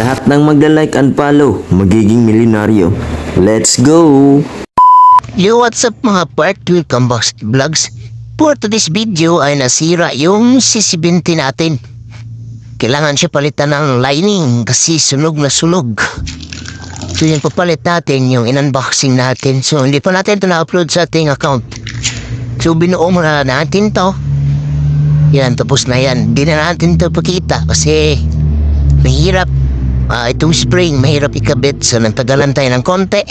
Lahat ng magla-like and follow, magiging milyonaryo. Let's go! Yo, what's up mga part? Welcome back to vlogs. For today's video ay nasira yung C70 natin. Kailangan siya palitan ng lining kasi sunog na sunog. So yung papalit natin yung in-unboxing natin. So hindi pa natin ito na-upload sa ating account. So binuo muna natin to. Yan, tapos na yan. Hindi na natin ito pakita kasi mahirap. Itong spring, mahirap ikabit. So nagtagalan tayo ng konti.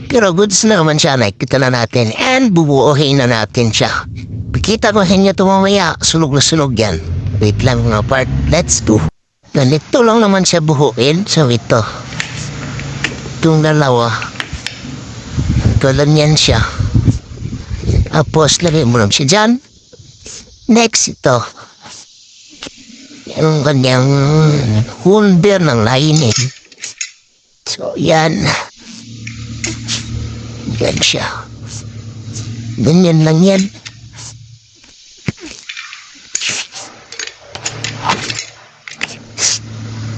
Pero goods na naman siya, nakikita na natin. And bubuohin na natin siya. Pakita ko sa inyo ito mamaya. Sunog na sunog yan. Wait lang mga part. Let's go. Ganito lang naman siya buhuin. So ito. Itong dalawa. Ito lang yan siya. Tapos lagay mo lang siya dyan. Next ito. Yan ang kanyang holder ng lining. So yan. Yan siya. Ganyan lang yan.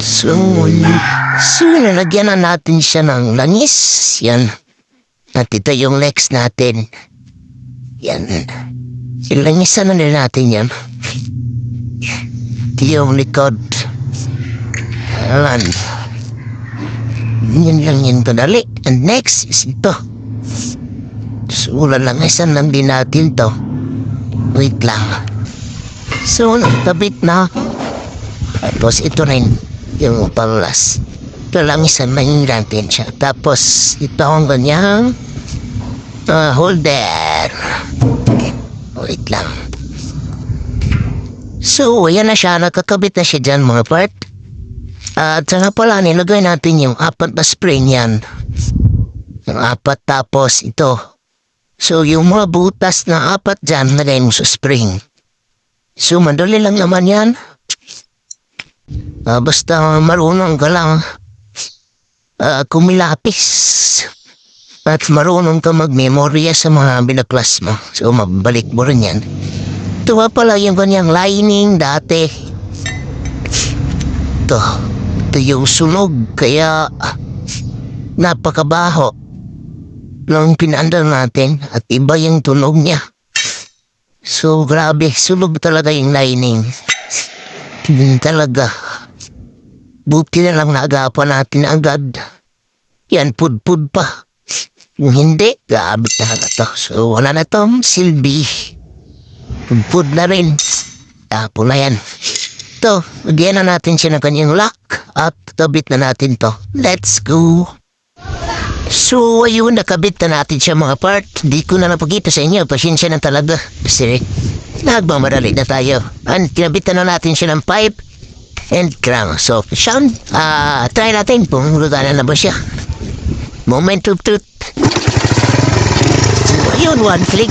So nalagyan na natin siya ng langis. Yan. At ito yung legs natin. Yan. Ilangisan na rin natin yan. Ito yung likod. Ayan. Yan lang yung kadali. And next is ito. So, langisan lang din natin to. Wait lang. So, nagtabit na. Tapos, ito rin yung panglas. Ito langisan lang natin siya. Tapos, ito ang kanyang holder. Wait lang. So, ayan na siya. Nakakabit na siya dyan mga part. At saka pala, nilagay natin yung 4 na spring yan. Yung 4 tapos ito. So, yung mga butas na 4 dyan, lagay mo sa spring. So, madali lang naman yan. Basta marunong ka lang kumilapis. At marunong ka mag-memorya sa mga binaklas mo. So, mabalik mo rin yan. Ito pala yung kanyang lining dati. Ito yung sunog. Kaya napakabaho nung pinaandar natin. At iba yung tunog niya. So, grabe. Sunog talaga yung lining. Hindi talaga. Buti na lang naagapan natin agad. Yan, pud-pud pa. Kung hindi, gaabit na ito. So, wala na itong silbi. Pud na rin. Tapo na yan. Ito, lagyan na natin siya ng kanyang lock. At kabit na natin to. Let's go. So, ayun, nakabit na natin siya mga part. Di ko na napakita sa inyo. Pasensya na talaga. Kasi, nagmamadali na tayo. And kinabitan na natin siya ng pipe and crank. So, Sean, try natin kung lutanan na ba siya. Moment of truth. So, ayun, one click.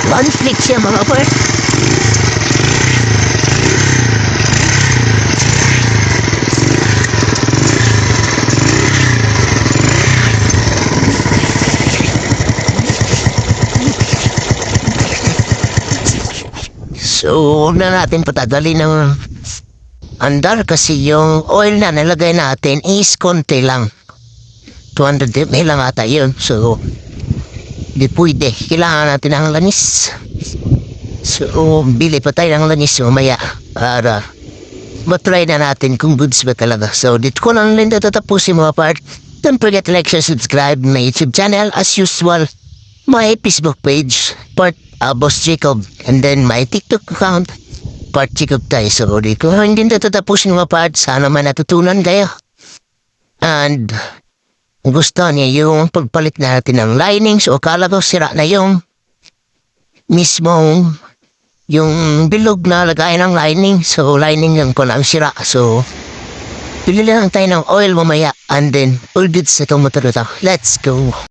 One click siya mga part. So, huwag na natin patagalin ng andar kasi yung oil na nalagay natin is konti lang. 200 ml lang ata yun. So, di pwede. Kailangan natin ng langis. So, bili pa tayo ng langis mamaya para matry na natin kung goods ba talaga. So, dito ko lang rin tatapusin mga part. Don't forget to like, share, subscribe my YouTube channel as usual. My Facebook page, part Boss Jacob. And then my TikTok account, part Jacob tayo. So, dito ko hindi tatapusin mga part. Sana man natutunan kayo. And gusto niya yung pagpalit natin ng lining. So, akala ko sira na yung mismong yung bilog na lagay ng lining. So, lining lang po na ang sira. So, pili lang tayo ng oil mamaya. And then, all goods sa itong motor ito. Let's go!